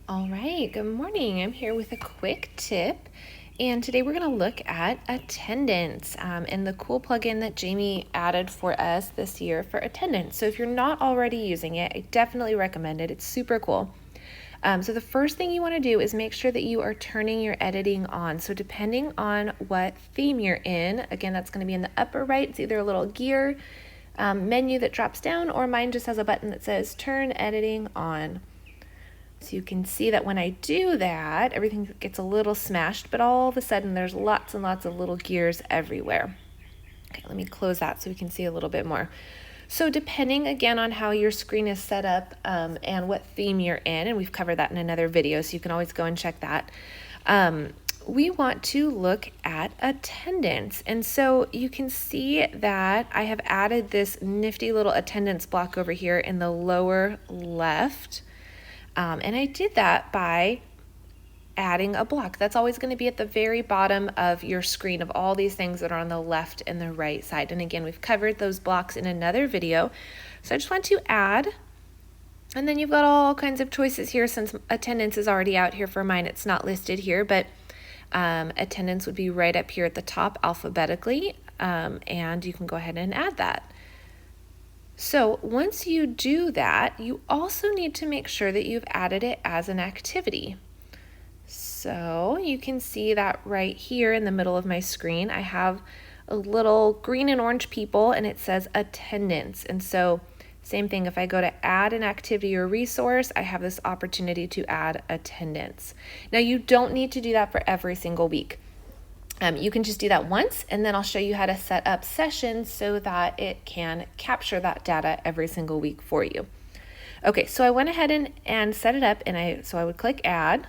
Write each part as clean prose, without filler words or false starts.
All right, good morning. I'm here with a quick tip, and today we're going to look at attendance and the cool plugin that Jamie added for us this year for attendance. So if you're not already using it, I definitely recommend it. It's super cool. So the first thing you want to do is make sure that you are turning your editing on. So depending on what theme you're in, again, that's going to be in the upper right. It's either a little gear menu that drops down, or mine just has a button that says turn editing on. So you can see that when I do that, everything gets a little smashed, but all of a sudden there's lots and lots of little gears everywhere. Okay, let me close that so we can see a little bit more. So depending again on how your screen is set up and what theme you're in, and we've covered that in another video, so you can always go and check that. We want to look at attendance. And so you can see that I have added this nifty little attendance block over here in the lower left. And I did that by adding a block. That's always going to be at the very bottom of your screen of all these things that are on the left and the right side. And again, we've covered those blocks in another video. So I just want to add, and then you've got all kinds of choices here. Since attendance is already out here for mine, it's not listed here, but attendance would be right up here at the top alphabetically, and you can go ahead and add that. So once you do that, you also need to make sure that you've added it as an activity. So you can see that right here in the middle of my screen, I have a little green and orange people, and it says attendance. And so same thing, if I go to add an activity or resource, I have this opportunity to add attendance. Now you don't need to do that for every single week. You can just do that once, and then I'll show you how to set up sessions so that it can capture that data every single week for you. Okay, so I went ahead and set it up, and so I would click add,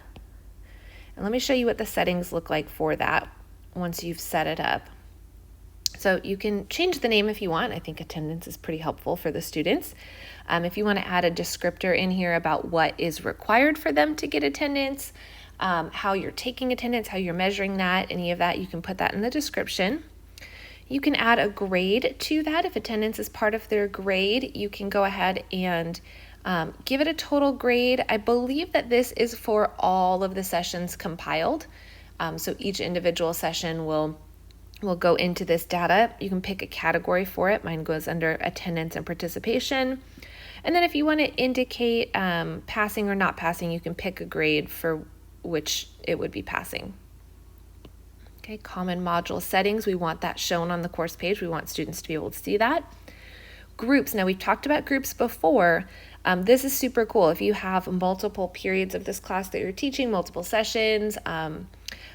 and let me show you what the settings look like for that once you've set it up. So you can change the name if you want. I think attendance is pretty helpful for the students. If you want to add a descriptor in here about what is required for them to get attendance, how you're taking attendance, how you're measuring that, any of that, you can put that in the description. You can add a grade to that. If attendance is part of their grade, you can go ahead and give it a total grade. I believe that this is for all of the sessions compiled. So each individual session will go into this data. You can pick a category for it. Mine goes under attendance and participation. And then if you want to indicate passing or not passing, you can pick a grade for which it would be passing. Okay, common module settings, we want that shown on the course page. We want students to be able to see that. Groups, now we've talked about groups before. This is super cool. If you have multiple periods of this class that you're teaching, multiple sessions, I'm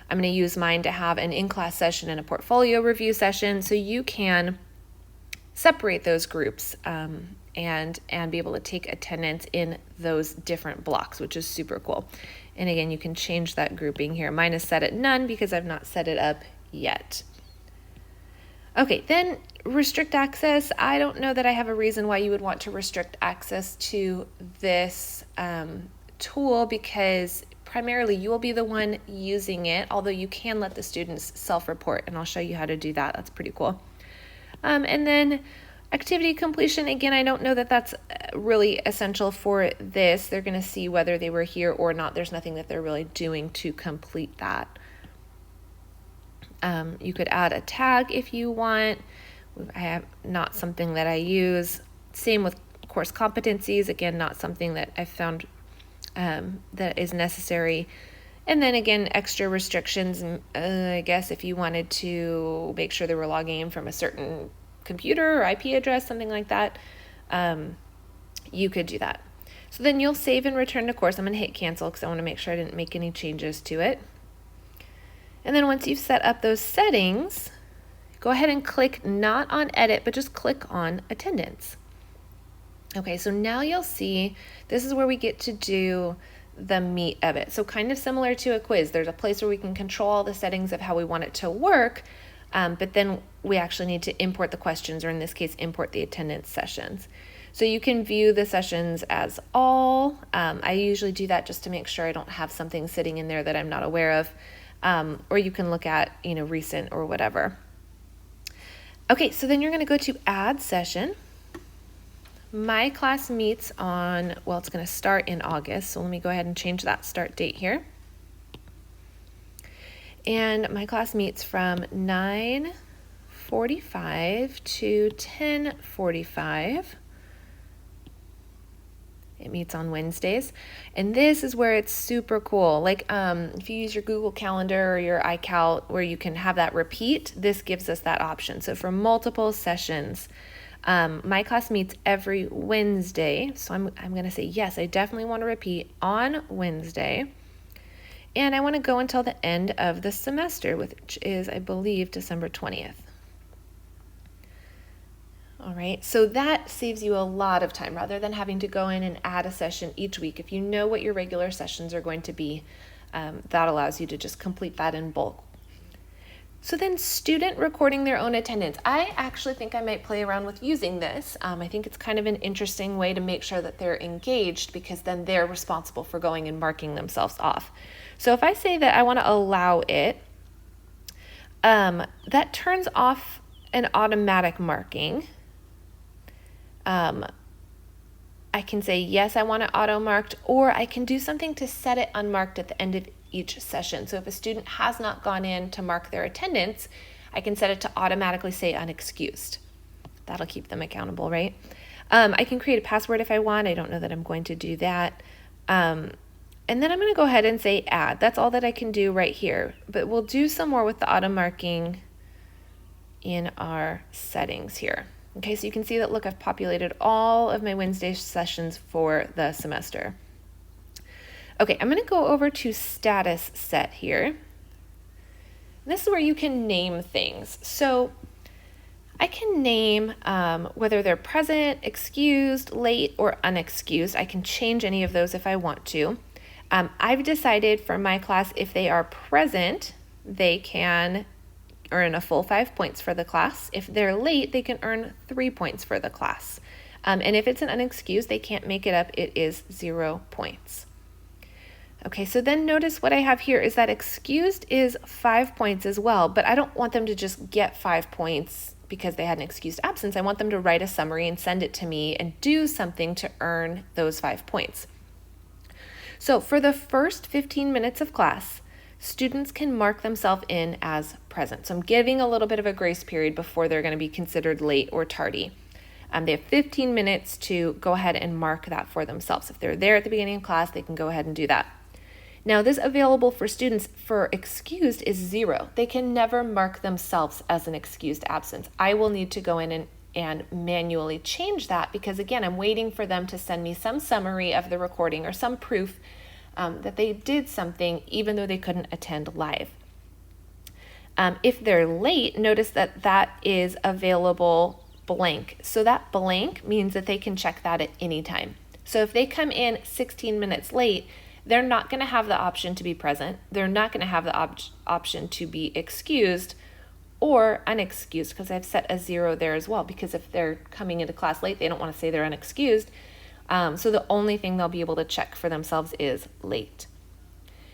going to use mine to have an in-class session and a portfolio review session, so you can separate those groups and be able to take attendance in those different blocks, which is super cool. And again, you can change that grouping here. Mine is set at none because I've not set it up yet. Okay, then restrict access. I don't know that I have a reason why you would want to restrict access to this tool, because primarily you will be the one using it, although you can let the students self-report, and I'll show you how to do that. That's pretty cool. And then activity completion, again, I don't know that that's really essential for this. They're going to see whether they were here or not. There's nothing that they're really doing to complete that. You could add a tag if you want. I have not something that I use. Same with course competencies. Again, not something that I found that is necessary. And then again, extra restrictions, I guess if you wanted to make sure they were logging in from a certain computer or IP address, something like that, you could do that. So then you'll save and return to course. I'm going to hit cancel because I want to make sure I didn't make any changes to it. And then once you've set up those settings, go ahead and click not on edit, but just click on attendance. Okay, so now you'll see this is where we get to do the meat of it. So kind of similar to a quiz, there's a place where we can control all the settings of how we want it to work, but then we actually need to import the questions, or in this case, import the attendance sessions. So you can view the sessions as all. I usually do that just to make sure I don't have something sitting in there that I'm not aware of, or you can look at, recent or whatever. Okay, so then you're going to go to add session. My class meets on, well, it's going to start in August, so let me go ahead and change that start date here. And my class meets from 9:45 to 10:45. It meets on Wednesdays. And this is where it's super cool. Like if you use your Google Calendar or your iCal where you can have that repeat, this gives us that option. So for multiple sessions, my class meets every Wednesday. So I'm going to say, yes, I definitely want to repeat on Wednesday. And I want to go until the end of the semester, which is, I believe, December 20th. All right, so that saves you a lot of time rather than having to go in and add a session each week. If you know what your regular sessions are going to be, that allows you to just complete that in bulk. So then student recording their own attendance. I actually think I might play around with using this. I think it's kind of an interesting way to make sure that they're engaged because then they're responsible for going and marking themselves off. So if I say that I want to allow it, that turns off an automatic marking. I can say, yes, I want it auto-marked, or I can do something to set it unmarked at the end of each session. So if a student has not gone in to mark their attendance, I can set it to automatically say unexcused. That'll keep them accountable, right? I can create a password if I want. I don't know that I'm going to do that. And then I'm going to go ahead and say add. That's all that I can do right here. But we'll do some more with the auto marking in our settings here. Okay, so you can see that, look, I've populated all of my Wednesday sessions for the semester. Okay, I'm going to go over to status set here. This is where you can name things. So I can name whether they're present, excused, late, or unexcused. I can change any of those if I want to. I've decided for my class, if they are present, they can earn a full 5 points for the class. If they're late, they can earn 3 points for the class. And if it's an unexcused, they can't make it up. It is 0 points. Okay, so then notice what I have here is that excused is 5 points as well, but I don't want them to just get 5 points because they had an excused absence. I want them to write a summary and send it to me and do something to earn those 5 points. So for the first 15 minutes of class, students can mark themselves in as present. So I'm giving a little bit of a grace period before they're going to be considered late or tardy. They have 15 minutes to go ahead and mark that for themselves. If they're there at the beginning of class, they can go ahead and do that. Now, this available for students for excused is 0. They can never mark themselves as an excused absence. I will need to go in and manually change that because, again, I'm waiting for them to send me some summary of the recording or some proof that they did something even though they couldn't attend live. If they're late, notice that that is available blank. So that blank means that they can check that at any time. So if they come in 16 minutes late, they're not going to have the option to be present. They're not going to have the option to be excused or unexcused because I've set a 0 there as well, because if they're coming into class late, they don't want to say they're unexcused. So the only thing they'll be able to check for themselves is late.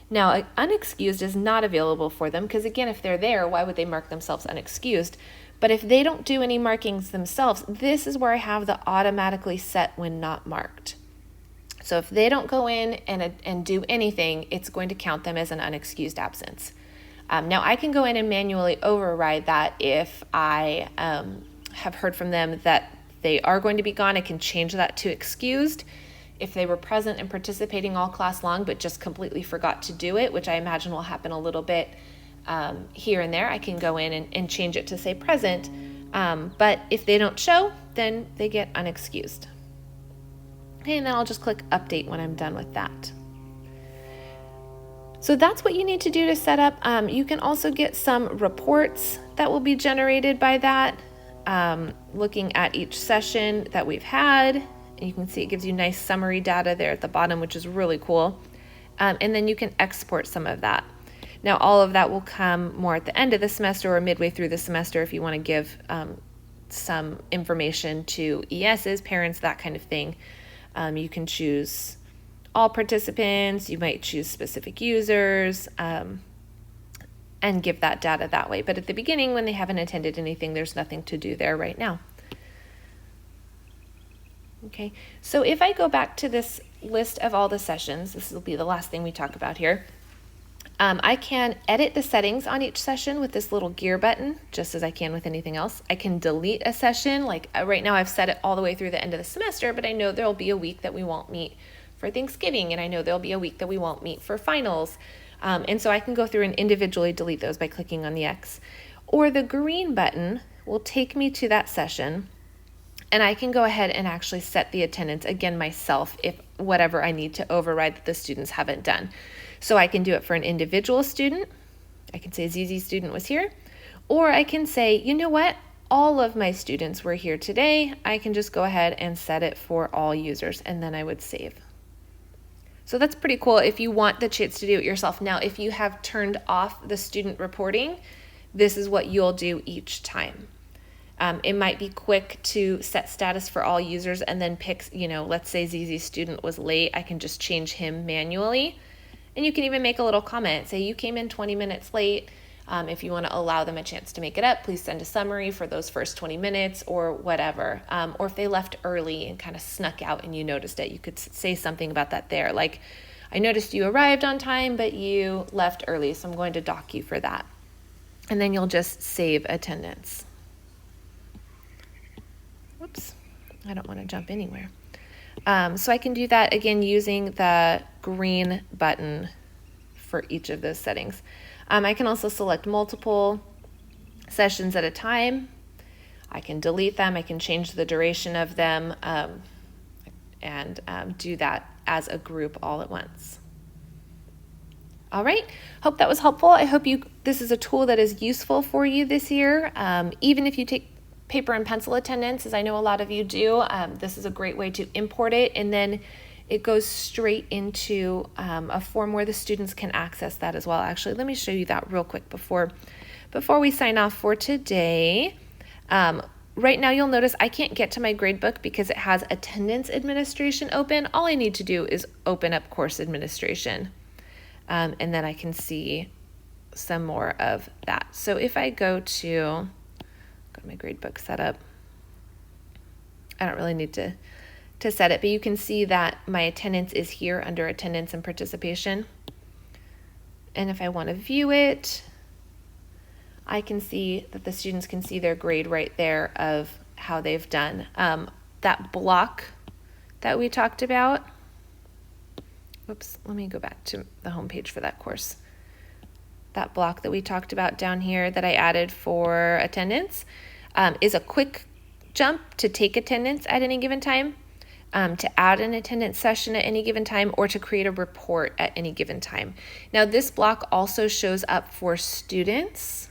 Now, unexcused is not available for them because, again, if they're there, why would they mark themselves unexcused? But if they don't do any markings themselves, this is where I have the automatically set when not marked. So if they don't go in and do anything, it's going to count them as an unexcused absence. Now, I can go in and manually override that if I have heard from them that they are going to be gone. I can change that to excused. If they were present and participating all class long but just completely forgot to do it, which I imagine will happen a little bit here and there, I can go in and change it to say present. But if they don't show, then they get unexcused. Okay, and then I'll just click update when I'm done with that. So that's what you need to do to set up. You can also get some reports that will be generated by that, looking at each session that we've had. And you can see it gives you nice summary data there at the bottom, which is really cool. And then you can export some of that. Now, all of that will come more at the end of the semester or midway through the semester if you want to give some information to ESs, parents, that kind of thing. You can choose all participants, you might choose specific users, and give that data that way. But at the beginning, when they haven't attended anything, there's nothing to do there right now. Okay, so if I go back to this list of all the sessions, this will be the last thing we talk about here. I can edit the settings on each session with this little gear button, just as I can with anything else. I can delete a session, like right now I've set it all the way through the end of the semester, but I know there'll be a week that we won't meet for Thanksgiving, and I know there'll be a week that we won't meet for finals. And so I can go through and individually delete those by clicking on the X. Or the green button will take me to that session, and I can go ahead and actually set the attendance again myself if whatever I need to override that the students haven't done. So I can do it for an individual student. I can say ZZ student was here. Or I can say, you know what? All of my students were here today. I can just go ahead and set it for all users, and then I would save. So that's pretty cool if you want the chance to do it yourself. Now, if you have turned off the student reporting, this is what you'll do each time. It might be quick to set status for all users and then pick, let's say ZZ student was late. I can just change him manually. And you can even make a little comment. Say you came in 20 minutes late. If you want to allow them a chance to make it up, please send a summary for those first 20 minutes or whatever. Or if they left early and kind of snuck out and you noticed it, you could say something about that there. Like, I noticed you arrived on time, but you left early, so I'm going to dock you for that. And then you'll just save attendance. Whoops, I don't want to jump anywhere. So I can do that again using the green button for each of those settings. I can also select multiple sessions at a time. I can delete them. I can change the duration of them and do that as a group all at once. All right, hope that was helpful. I hope this is a tool that is useful for you this year. Even if you take paper and pencil attendance, as I know a lot of you do, this is a great way to import it, and then it goes straight into a form where the students can access that as well. Actually, let me show you that real quick before we sign off for today. Right now you'll notice I can't get to my gradebook because it has attendance administration open. All I need to do is open up course administration, and then I can see some more of that. So if I go to my gradebook setup, I don't really need to set it, but you can see that my attendance is here under attendance and participation. And if I want to view it, I can see that the students can see their grade right there of how they've done. That block that we talked about, whoops, let me go back to the home page for that course. That block that we talked about down here that I added for attendance is a quick jump to take attendance at any given time, to add an attendance session at any given time, or to create a report at any given time. Now, this block also shows up for students.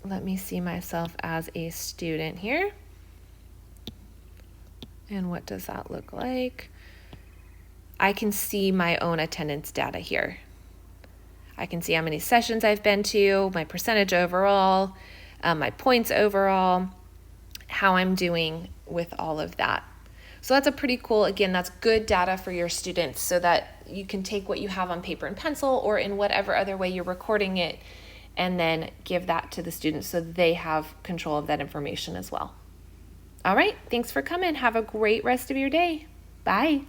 Let me see myself as a student here. And what does that look like? I can see my own attendance data here. I can see how many sessions I've been to, my percentage overall, my points overall, how I'm doing with all of that. So that's a pretty cool, again, that's good data for your students so that you can take what you have on paper and pencil or in whatever other way you're recording it and then give that to the students so they have control of that information as well. All right, thanks for coming. Have a great rest of your day. Bye.